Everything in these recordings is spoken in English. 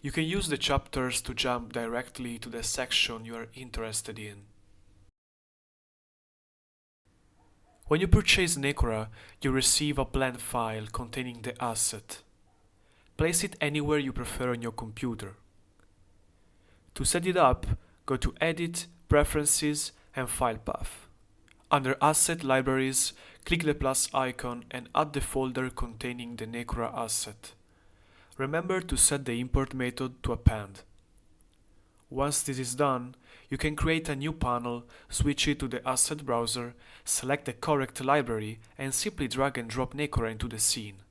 You can use the chapters to jump directly to the section you are interested in. When you purchase Nekura, you receive a blend file containing the asset. Place it anywhere you prefer on your computer. To set it up, go to Edit, Preferences, and File Path. Under Asset Libraries, click the plus icon and add the folder containing the Nekura asset. Remember to set the import method to append. Once this is done, you can create a new panel, switch it to the asset browser, select the correct library, and simply drag and drop Nekura into the scene.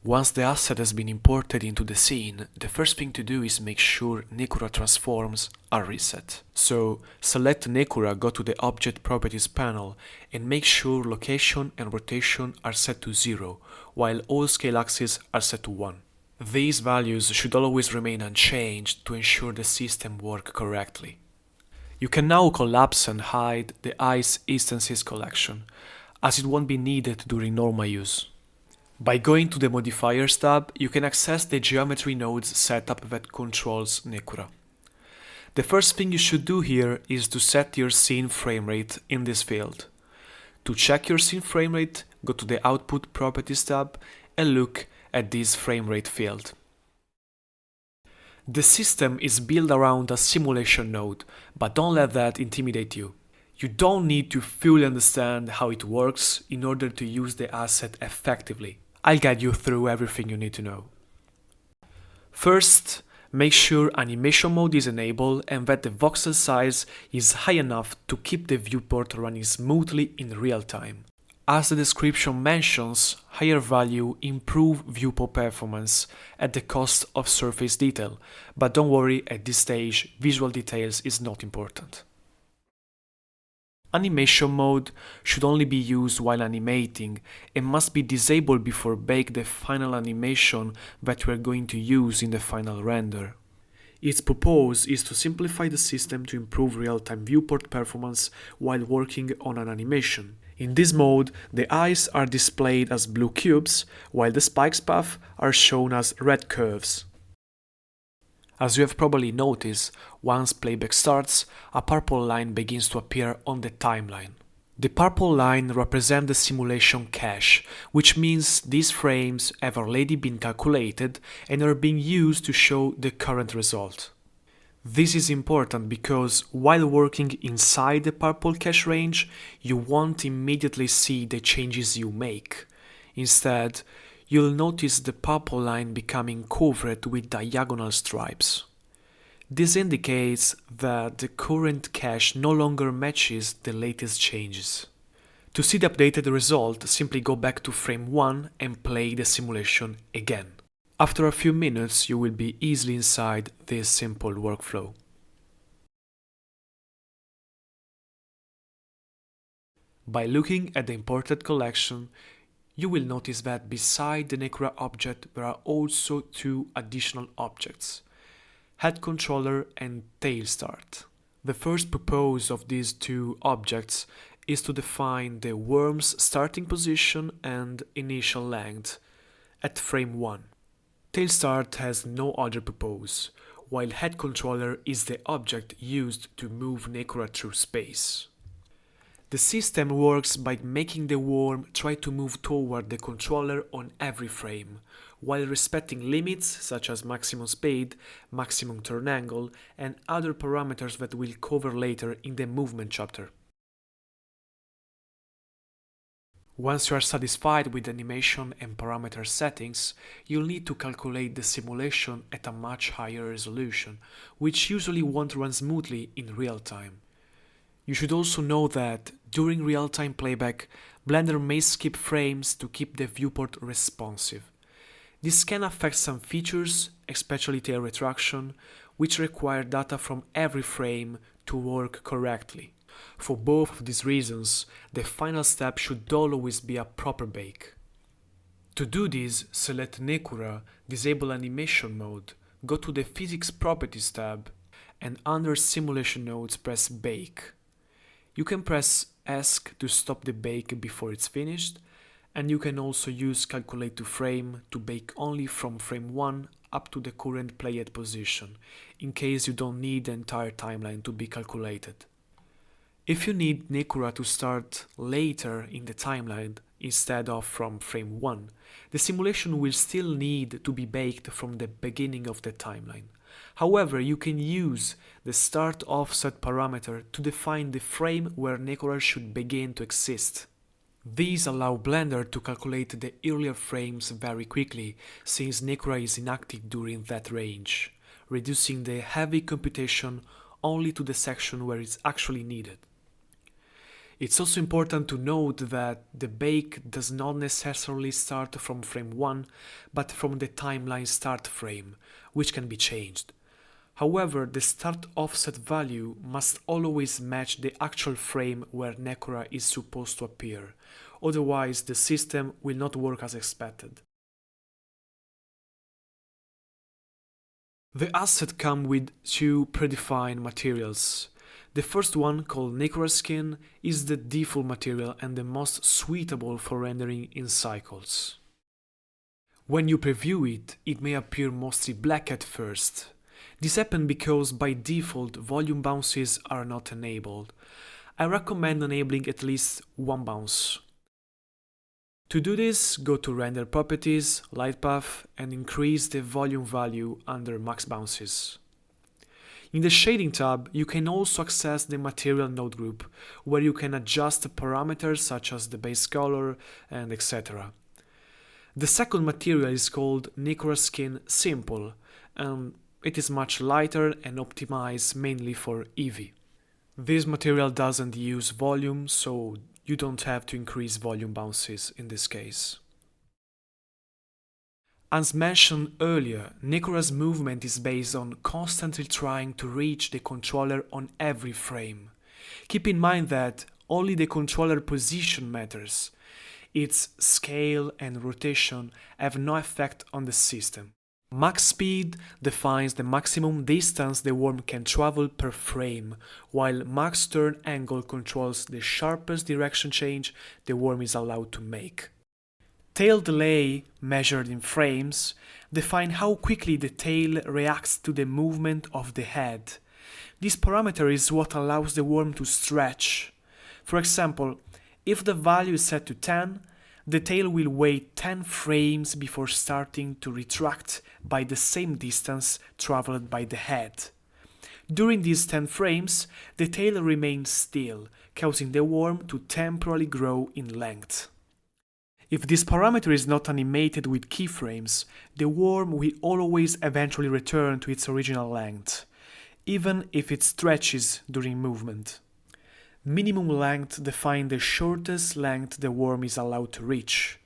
Once the asset has been imported into the scene, the first thing to do is make sure Nekura transforms are reset. So, select Nekura, go to the Object Properties panel, and make sure location and rotation are set to 0, while all scale axes are set to 1. These values should always remain unchanged to ensure the system works correctly. You can now collapse and hide the Ice Instances collection, as it won't be needed during normal use. By going to the Modifiers tab, you can access the geometry nodes setup that controls Nekura. The first thing you should do here is to set your scene framerate in this field. To check your scene framerate, go to the Output Properties tab and look at this framerate field. The system is built around a simulation node, but don't let that intimidate you. You don't need to fully understand how it works in order to use the asset effectively. I'll guide you through everything you need to know. First, make sure animation mode is enabled and that the voxel size is high enough to keep the viewport running smoothly in real time. As the description mentions, higher value improve viewport performance at the cost of surface detail, but don't worry, at this stage visual details is not important. Animation mode should only be used while animating and must be disabled before bake the final animation that we are going to use in the final render. Its purpose is to simplify the system to improve real-time viewport performance while working on an animation. In this mode, the eyes are displayed as blue cubes, while the spikes path are shown as red curves. As you have probably noticed, once playback starts, a purple line begins to appear on the timeline. The purple line represents the simulation cache, which means these frames have already been calculated and are being used to show the current result. This is important because while working inside the purple cache range, you won't immediately see the changes you make. Instead, you'll notice the purple line becoming covered with diagonal stripes. This indicates that the current cache no longer matches the latest changes. To see the updated result, simply go back to frame 1 and play the simulation again. After a few minutes, you will be easily inside this simple workflow. By looking at the imported collection, you will notice that beside the Nekura object there are also two additional objects, Head Controller and Tail Start. The first purpose of these two objects is to define the worm's starting position and initial length at frame 1. Tail Start has no other purpose, while Head Controller is the object used to move Nekura through space. The system works by making the worm try to move toward the controller on every frame, while respecting limits such as maximum speed, maximum turn angle, and other parameters that we'll cover later in the movement chapter. Once you are satisfied with the animation and parameter settings, you'll need to calculate the simulation at a much higher resolution, which usually won't run smoothly in real time. You should also know that during real-time playback, Blender may skip frames to keep the viewport responsive. This can affect some features, especially tail retraction, which require data from every frame to work correctly. For both of these reasons, the final step should always be a proper bake. To do this, select Nekura, disable animation mode, go to the Physics Properties tab, and under Simulation Nodes press Bake. You can press ESC to stop the bake before it's finished, And you can also use calculate to frame to bake only from frame 1 up to the current playhead position, in case you don't need the entire timeline to be calculated. If you need Nekura to start later in the timeline instead of from frame 1, the simulation will still need to be baked from the beginning of the timeline. However, you can use the start offset parameter to define the frame where Nekura should begin to exist. These allow Blender to calculate the earlier frames very quickly, since Nekura is inactive during that range, reducing the heavy computation only to the section where it's actually needed. It's also important to note that the bake does not necessarily start from frame 1, but from the timeline start frame, which can be changed. However, the start offset value must always match the actual frame where Nekura is supposed to appear, otherwise the system will not work as expected. The assets come with two predefined materials. The first one, called Nekura Skin, is the default material and the most suitable for rendering in cycles. When you preview it, it may appear mostly black at first. This happens because by default volume bounces are not enabled. I recommend enabling at least one bounce. To do this, go to Render Properties, Light Path, and increase the volume value under max bounces. In the Shading tab, you can also access the Material node group, where you can adjust parameters such as the base color and etc. The second material is called Nekura Skin Simple, and it is much lighter and optimized mainly for Eevee. This material doesn't use volume, so you don't have to increase volume bounces in this case. As mentioned earlier, Nekura's movement is based on constantly trying to reach the controller on every frame. Keep in mind that only the controller position matters. Its scale and rotation have no effect on the system. Max speed defines the maximum distance the worm can travel per frame, while max turn angle controls the sharpest direction change the worm is allowed to make. Tail delay, measured in frames, define how quickly the tail reacts to the movement of the head. This parameter is what allows the worm to stretch. For example, if the value is set to 10, the tail will wait 10 frames before starting to retract by the same distance traveled by the head. During these 10 frames, the tail remains still, causing the worm to temporarily grow in length. If this parameter is not animated with keyframes, the worm will always eventually return to its original length, even if it stretches during movement. Minimum length defines the shortest length the worm is allowed to reach.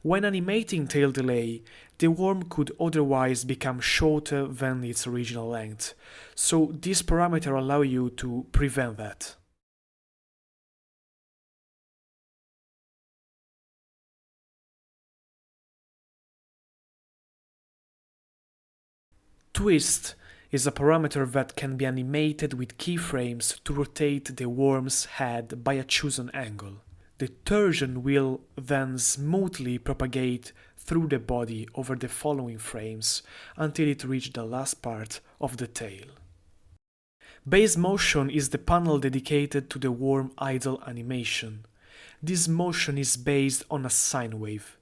When animating tail delay, the worm could otherwise become shorter than its original length, so this parameter allows you to prevent that. Twist is a parameter that can be animated with keyframes to rotate the worm's head by a chosen angle. The torsion will then smoothly propagate through the body over the following frames until it reaches the last part of the tail. Base motion is the panel dedicated to the worm idle animation. This motion is based on a sine wave.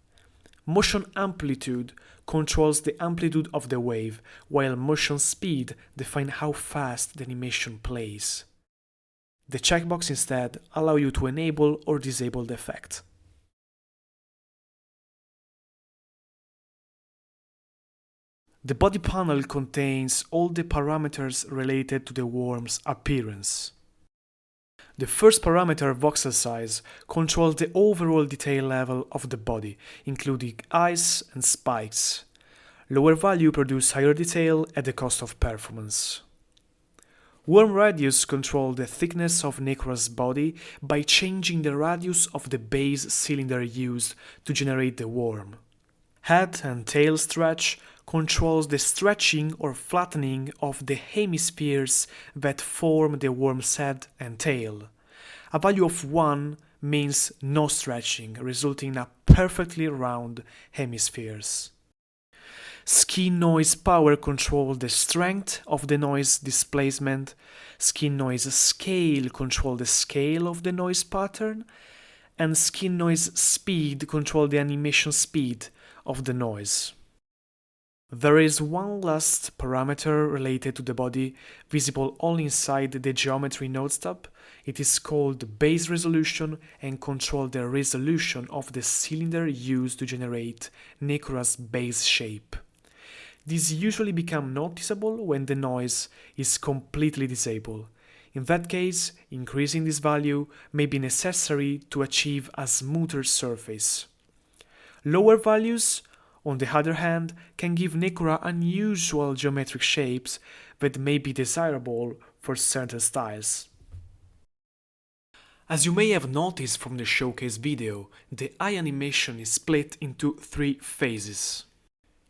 Motion amplitude controls the amplitude of the wave, while motion speed defines how fast the animation plays. The checkbox instead allows you to enable or disable the effect. The body panel contains all the parameters related to the worm's appearance. The first parameter, voxel size, controls the overall detail level of the body, including eyes and spikes. Lower value produce higher detail at the cost of performance. Worm radius controls the thickness of Nekura's body by changing the radius of the base cylinder used to generate the worm. Head and tail stretch controls the stretching or flattening of the hemispheres that form the worm's head and tail. A value of 1 means no stretching, resulting in a perfectly round hemispheres. Skin noise power controls the strength of the noise displacement. Skin noise scale controls the scale of the noise pattern. And skin noise speed controls the animation speed of the noise. There is one last parameter related to the body, visible only inside the geometry node stub. It is called base resolution and controls the resolution of the cylinder used to generate Nekura's base shape. These usually become noticeable when the noise is completely disabled. In that case, increasing this value may be necessary to achieve a smoother surface. Lower values, on the other hand, can give Nekura unusual geometric shapes that may be desirable for certain styles. As you may have noticed from the showcase video, the eye animation is split into 3 phases.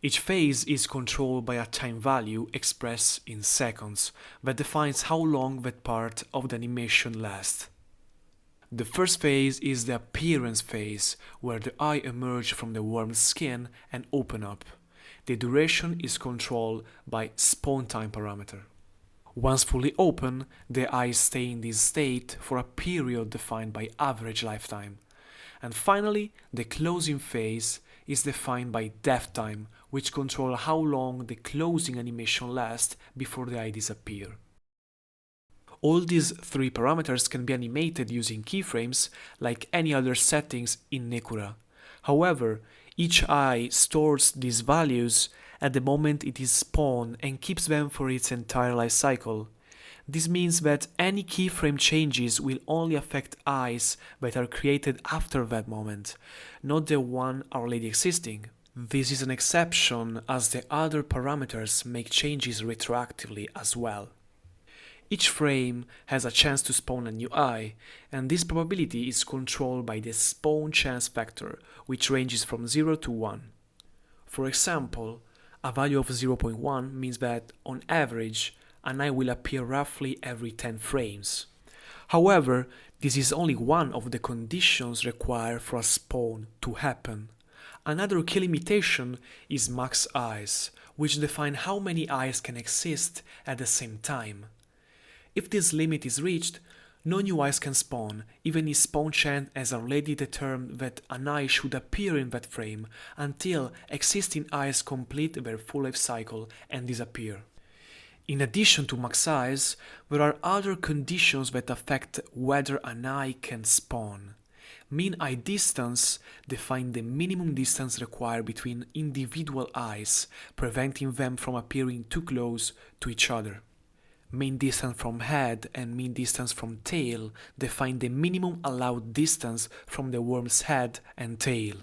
Each phase is controlled by a time value expressed in seconds that defines how long that part of the animation lasts. The first phase is the appearance phase, where the eye emerges from the worm's skin and open up. The duration is controlled by spawn time parameter. Once fully open, the eyes stay in this state for a period defined by average lifetime. And finally, the closing phase is defined by death time, which controls how long the closing animation lasts before the eye disappears. All these 3 parameters can be animated using keyframes like any other settings in Nekura. However, each eye stores these values at the moment it is spawned and keeps them for its entire life cycle. This means that any keyframe changes will only affect eyes that are created after that moment, not the one already existing. This is an exception as the other parameters make changes retroactively as well. Each frame has a chance to spawn a new eye, and this probability is controlled by the spawn chance factor, which ranges from 0 to 1. For example, a value of 0.1 means that, on average, an eye will appear roughly every 10 frames. However, this is only one of the conditions required for a spawn to happen. Another key limitation is max eyes, which define how many eyes can exist at the same time. If this limit is reached, no new eyes can spawn, even if spawn chance has already determined that an eye should appear in that frame until existing eyes complete their full life cycle and disappear. In addition to max eyes, there are other conditions that affect whether an eye can spawn. Mean eye distance defines the minimum distance required between individual eyes, preventing them from appearing too close to each other. Mean distance from head and mean distance from tail define the minimum allowed distance from the worm's head and tail.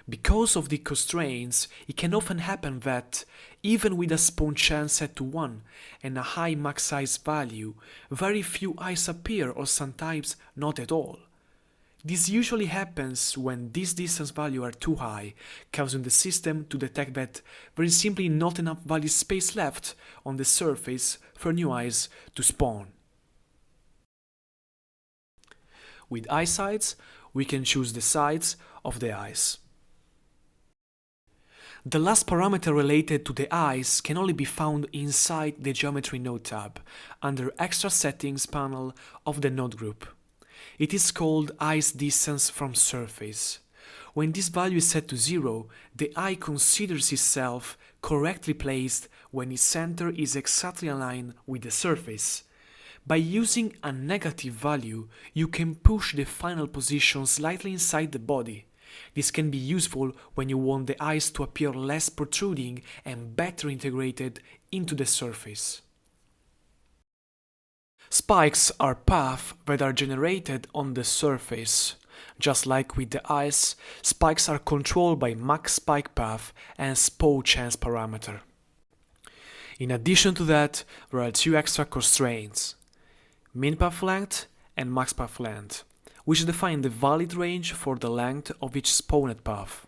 Because of the constraints, it can often happen that, even with a spawn chance set to 1 and a high max size value, very few eyes appear or sometimes not at all. This usually happens when these distance values are too high, causing the system to detect that there is simply not enough value space left on the surface for new eyes to spawn. With eye sides, we can choose the sides of the eyes. The last parameter related to the eyes can only be found inside the Geometry Node tab, under Extra Settings panel of the node group. It is called Eyes Distance from Surface. When this value is set to 0, the eye considers itself correctly placed when its center is exactly aligned with the surface. By using a negative value, you can push the final position slightly inside the body. This can be useful when you want the eyes to appear less protruding and better integrated into the surface. Spikes are paths that are generated on the surface. Just like with the eyes, spikes are controlled by max spike path and spawn chance parameter. In addition to that, there are 2 extra constraints: min path length and max path length, which define the valid range for the length of each spawned path.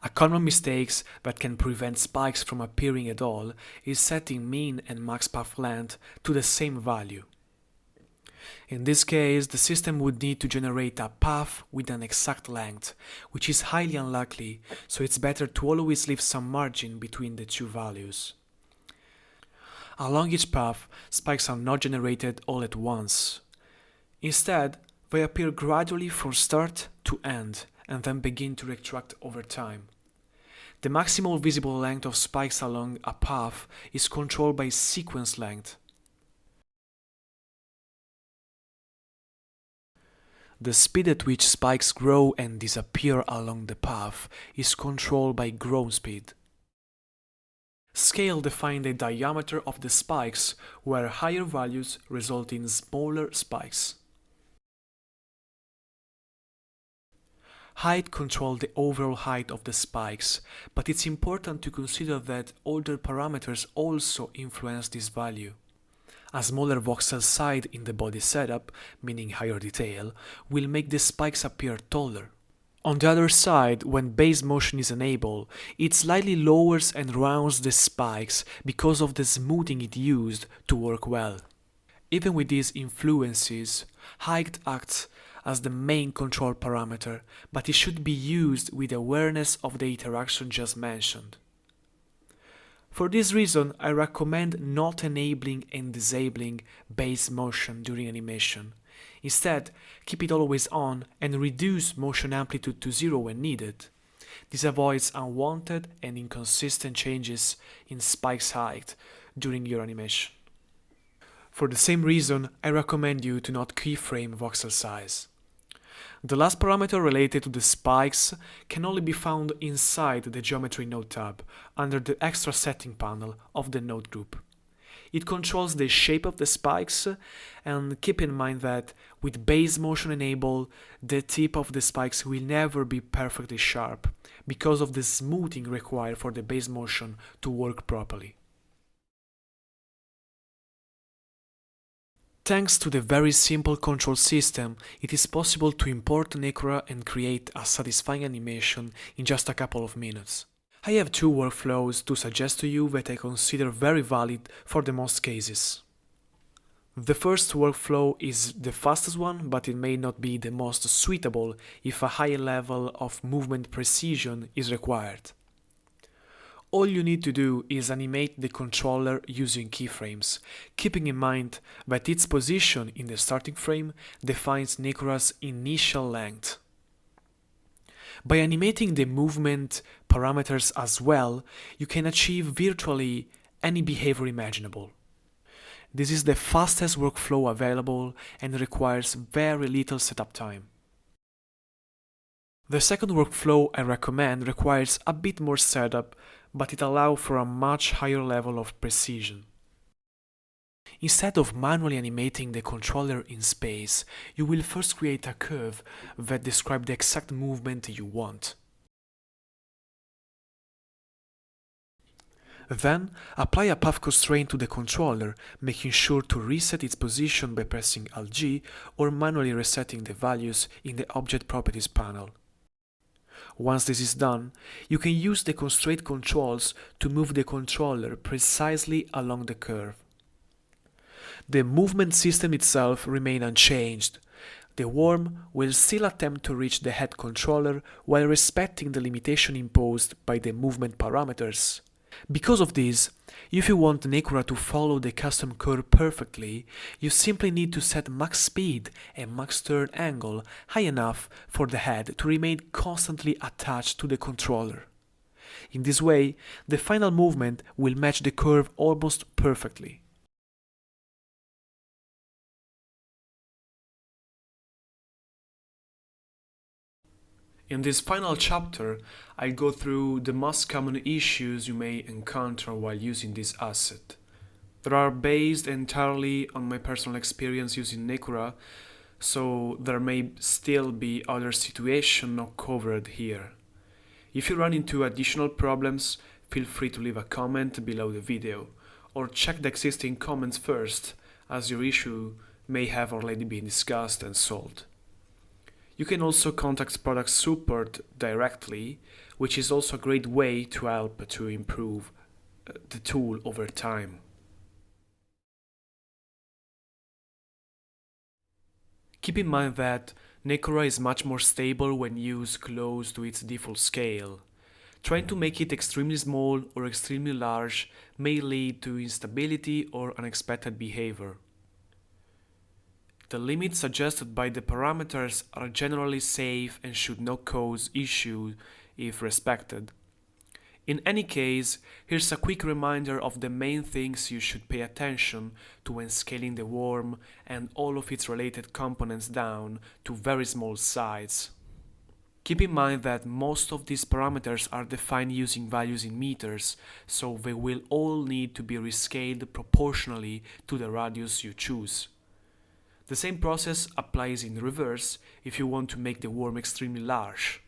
A common mistake that can prevent spikes from appearing at all is setting min and max path length to the same value. In this case, the system would need to generate a path with an exact length, which is highly unlikely, so it's better to always leave some margin between the two values. Along each path, spikes are not generated all at once. Instead, they appear gradually from start to end and then begin to retract over time. The maximal visible length of spikes along a path is controlled by sequence length. The speed at which spikes grow and disappear along the path is controlled by growth speed. Scale defines the diameter of the spikes, where higher values result in smaller spikes. Height controls the overall height of the spikes, but it's important to consider that other parameters also influence this value. A smaller voxel side in the body setup, meaning higher detail, will make the spikes appear taller. On the other side, when base motion is enabled, it slightly lowers and rounds the spikes because of the smoothing it used to work well. Even with these influences, height acts as the main control parameter, but it should be used with awareness of the interaction just mentioned. For this reason, I recommend not enabling and disabling base motion during animation. Instead, keep it always on and reduce motion amplitude to 0 when needed. This avoids unwanted and inconsistent changes in spike's height during your animation. For the same reason, I recommend you to not keyframe voxel size. The last parameter related to the spikes can only be found inside the Geometry Node tab, under the Extra Setting panel of the node group. It controls the shape of the spikes, and keep in mind that with base motion enabled, the tip of the spikes will never be perfectly sharp, because of the smoothing required for the base motion to work properly. Thanks to the very simple control system, it is possible to import Nekura and create a satisfying animation in just a couple of minutes. I have two workflows to suggest to you that I consider very valid for the most cases. The first workflow is the fastest one, but it may not be the most suitable if a high level of movement precision is required. All you need to do is animate the controller using keyframes, keeping in mind that its position in the starting frame defines Nekura's initial length. By animating the movement parameters as well, you can achieve virtually any behavior imaginable. This is the fastest workflow available and requires very little setup time. The second workflow I recommend requires a bit more setup, but it allows for a much higher level of precision. Instead of manually animating the controller in space, you will first create a curve that describes the exact movement you want. Then, apply a path constraint to the controller, making sure to reset its position by pressing Alt-G or manually resetting the values in the Object Properties panel. Once this is done, you can use the constraint controls to move the controller precisely along the curve. The movement system itself remains unchanged. The worm will still attempt to reach the head controller while respecting the limitation imposed by the movement parameters. Because of this, if you want Nekura to follow the custom curve perfectly, you simply need to set max speed and max turn angle high enough for the head to remain constantly attached to the controller. In this way, the final movement will match the curve almost perfectly. In this final chapter, I'll go through the most common issues you may encounter while using this asset. They are based entirely on my personal experience using Nekura, so there may still be other situations not covered here. If you run into additional problems, feel free to leave a comment below the video, or check the existing comments first, as your issue may have already been discussed and solved. You can also contact product support directly, which is also a great way to help to improve the tool over time. Keep in mind that Nekura is much more stable when used close to its default scale. Trying to make it extremely small or extremely large may lead to instability or unexpected behavior. The limits suggested by the parameters are generally safe and should not cause issues if respected. In any case, here's a quick reminder of the main things you should pay attention to when scaling the worm and all of its related components down to very small size. Keep in mind that most of these parameters are defined using values in meters, so they will all need to be rescaled proportionally to the radius you choose. The same process applies in reverse if you want to make the worm extremely large.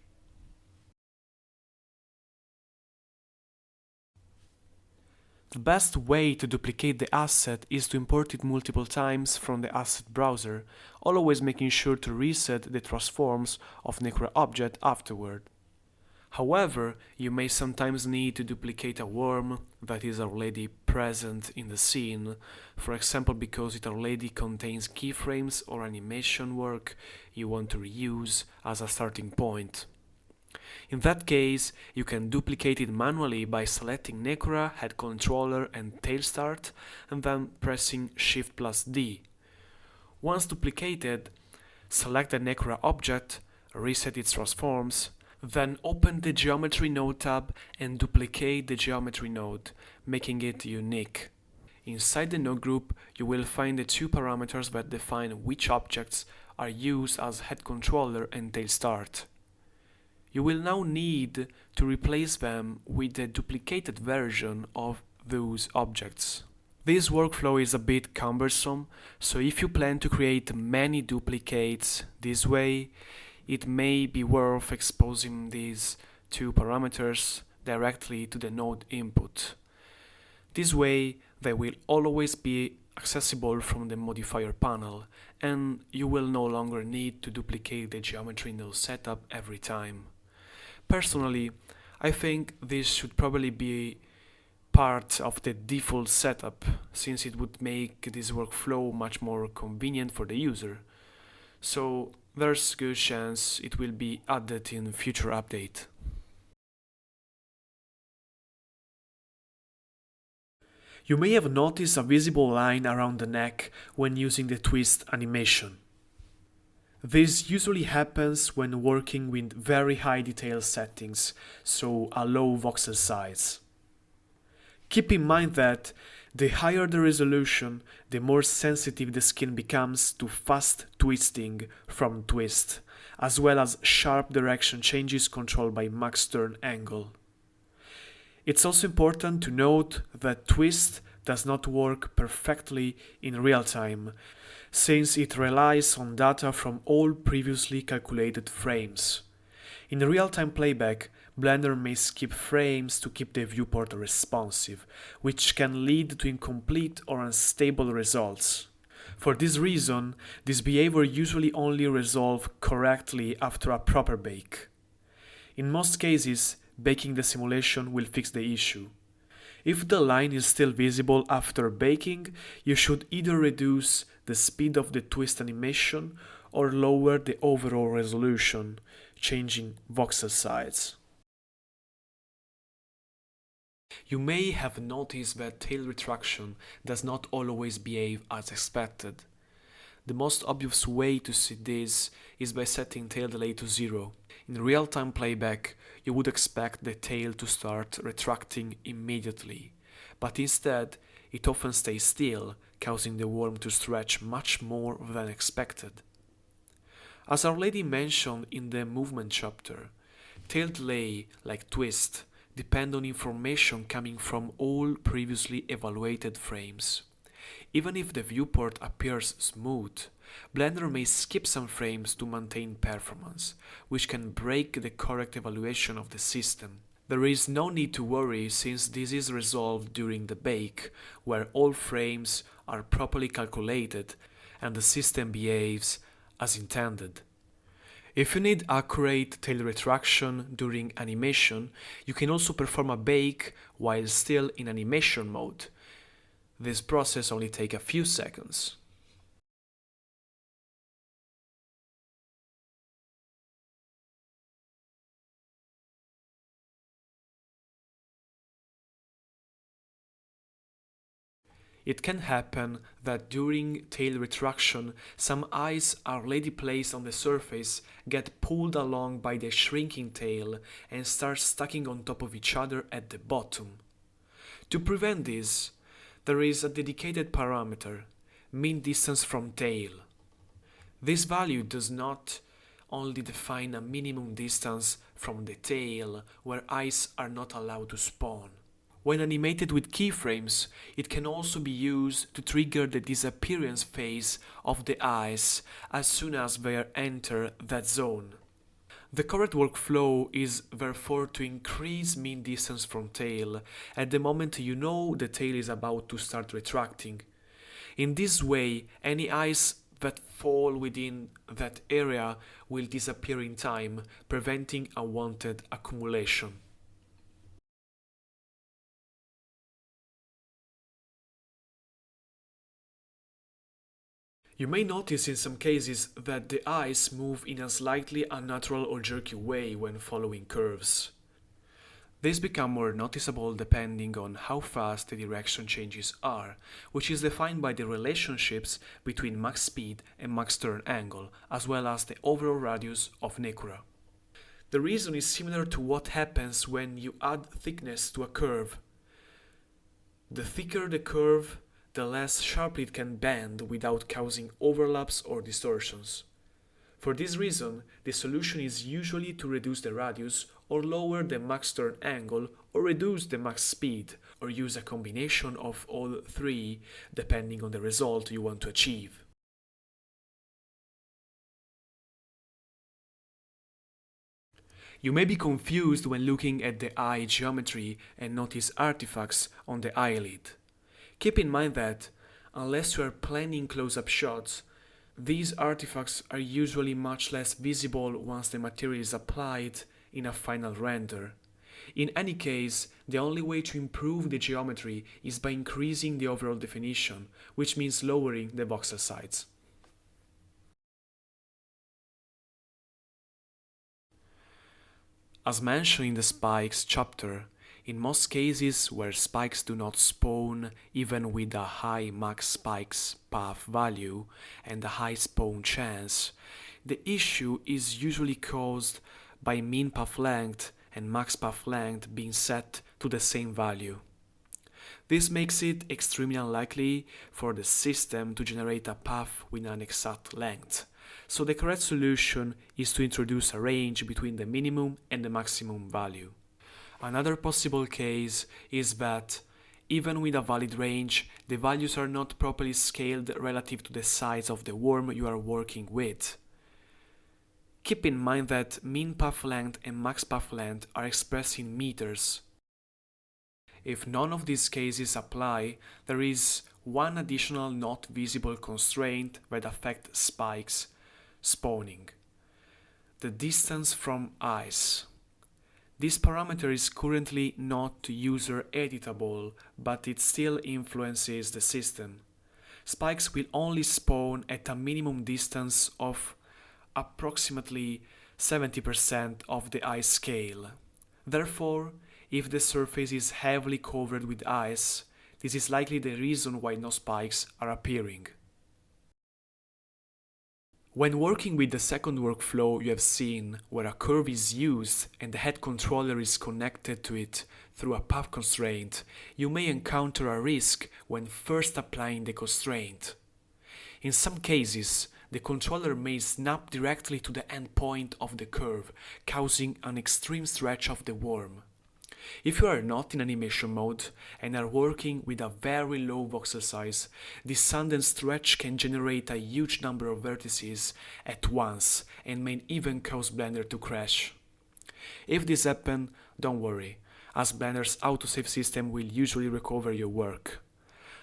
The best way to duplicate the asset is to import it multiple times from the asset browser, always making sure to reset the transforms of Nekura object afterward. However, you may sometimes need to duplicate a worm that is already present in the scene, for example because it already contains keyframes or animation work you want to reuse as a starting point. In that case, you can duplicate it manually by selecting Nekura, Head Controller and Tail Start, and then pressing Shift+D. Once duplicated, select the Nekura object, reset its transforms, then open the Geometry Node tab and duplicate the Geometry node, making it unique. Inside the node group, you will find the two parameters that define which objects are used as Head Controller and Tail Start. You will now need to replace them with a duplicated version of those objects. This workflow is a bit cumbersome, so if you plan to create many duplicates this way, it may be worth exposing these two parameters directly to the node input. This way, they will always be accessible from the modifier panel, and you will no longer need to duplicate the geometry node setup every time. Personally, I think this should probably be part of the default setup, since it would make this workflow much more convenient for the user. So there's a good chance it will be added in future update. You may have noticed a visible line around the neck when using the twist animation. This usually happens when working with very high detail settings, so a low voxel size. Keep in mind that the higher the resolution, the more sensitive the skin becomes to fast twisting from twist, as well as sharp direction changes controlled by max turn angle. It's also important to note that twist does not work perfectly in real time, since it relies on data from all previously calculated frames. In real-time playback, Blender may skip frames to keep the viewport responsive, which can lead to incomplete or unstable results. For this reason, this behavior usually only resolves correctly after a proper bake. In most cases, baking the simulation will fix the issue. If the line is still visible after baking, you should either reduce the speed of the twist animation or lower the overall resolution, changing voxel size. You may have noticed that tail retraction does not always behave as expected. The most obvious way to see this is by setting tail delay to 0. In real-time playback, you would expect the tail to start retracting immediately, but instead it often stays still, causing the worm to stretch much more than expected. As already mentioned in the movement chapter, tail delay, like twist, depend on information coming from all previously evaluated frames. Even if the viewport appears smooth, Blender may skip some frames to maintain performance, which can break the correct evaluation of the system. There is no need to worry since this is resolved during the bake, where all frames are properly calculated and the system behaves as intended. If you need accurate tail retraction during animation, you can also perform a bake while still in animation mode. This process only takes a few seconds. It can happen that during tail retraction, some eyes already placed on the surface get pulled along by the shrinking tail and start stacking on top of each other at the bottom. To prevent this, there is a dedicated parameter, mean distance from tail. This value does not only define a minimum distance from the tail where eyes are not allowed to spawn. When animated with keyframes, it can also be used to trigger the disappearance phase of the eyes as soon as they enter that zone. The correct workflow is therefore to increase mean distance from tail at the moment you know the tail is about to start retracting. In this way, any eyes that fall within that area will disappear in time, preventing unwanted accumulation. You may notice in some cases that the eyes move in a slightly unnatural or jerky way when following curves. These become more noticeable depending on how fast the direction changes are, which is defined by the relationships between max speed and max turn angle, as well as the overall radius of Nekura. The reason is similar to what happens when you add thickness to a curve. The thicker the curve, the less sharply it can bend without causing overlaps or distortions. For this reason, the solution is usually to reduce the radius or lower the max turn angle or reduce the max speed or use a combination of all three depending on the result you want to achieve. You may be confused when looking at the eye geometry and notice artifacts on the eyelid. Keep in mind that, unless you are planning close-up shots, these artifacts are usually much less visible once the material is applied in a final render. In any case, the only way to improve the geometry is by increasing the overall definition, which means lowering the voxel size. As mentioned in the spikes chapter, in most cases where spikes do not spawn even with a high max spikes path value and a high spawn chance, the issue is usually caused by mean path length and max path length being set to the same value. This makes it extremely unlikely for the system to generate a path with an exact length. So the correct solution is to introduce a range between the minimum and the maximum value. Another possible case is that, even with a valid range, the values are not properly scaled relative to the size of the worm you are working with. Keep in mind that mean path length and max path length are expressed in meters. If none of these cases apply, there is one additional not visible constraint that affects spikes spawning: the distance from eyes. This parameter is currently not user editable, but it still influences the system. Spikes will only spawn at a minimum distance of approximately 70% of the ice scale. Therefore, if the surface is heavily covered with ice, this is likely the reason why no spikes are appearing. When working with the second workflow you have seen, where a curve is used and the head controller is connected to it through a path constraint, you may encounter a risk when first applying the constraint. In some cases, the controller may snap directly to the endpoint of the curve, causing an extreme stretch of the worm. If you are not in animation mode and are working with a very low voxel size, this sudden stretch can generate a huge number of vertices at once and may even cause Blender to crash. If this happens, don't worry, as Blender's autosave system will usually recover your work.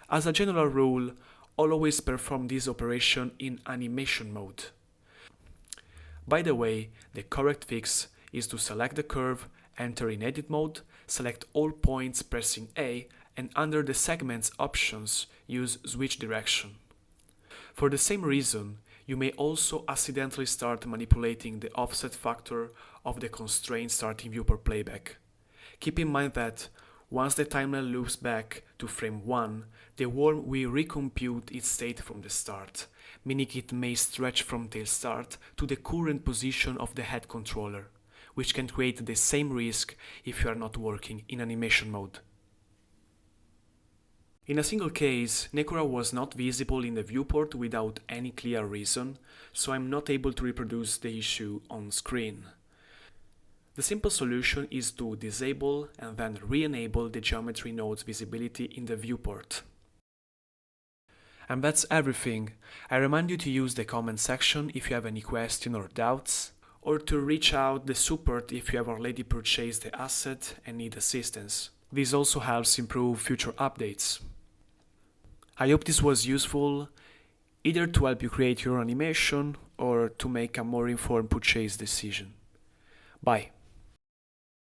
As a general rule, always perform this operation in animation mode. By the way, the correct fix is to select the curve, enter in edit mode, select all points pressing A, and under the segments options use switch direction. For the same reason, you may also accidentally start manipulating the offset factor of the constraint starting viewport playback. Keep in mind that Once the timeline loops back to frame 1, the worm will recompute its state from the start, meaning it may stretch from tail start to the current position of the head controller, which can create the same risk if you are not working in animation mode. In a single case, Nekura was not visible in the viewport without any clear reason, so I'm not able to reproduce the issue on screen. The simple solution is to disable and then re-enable the geometry node's visibility in the viewport. And that's everything. I remind you to use the comment section if you have any questions or doubts, or to reach out the support if you have already purchased the asset and need assistance. This also helps improve future updates. I hope this was useful, either to help you create your animation or to make a more informed purchase decision. Bye.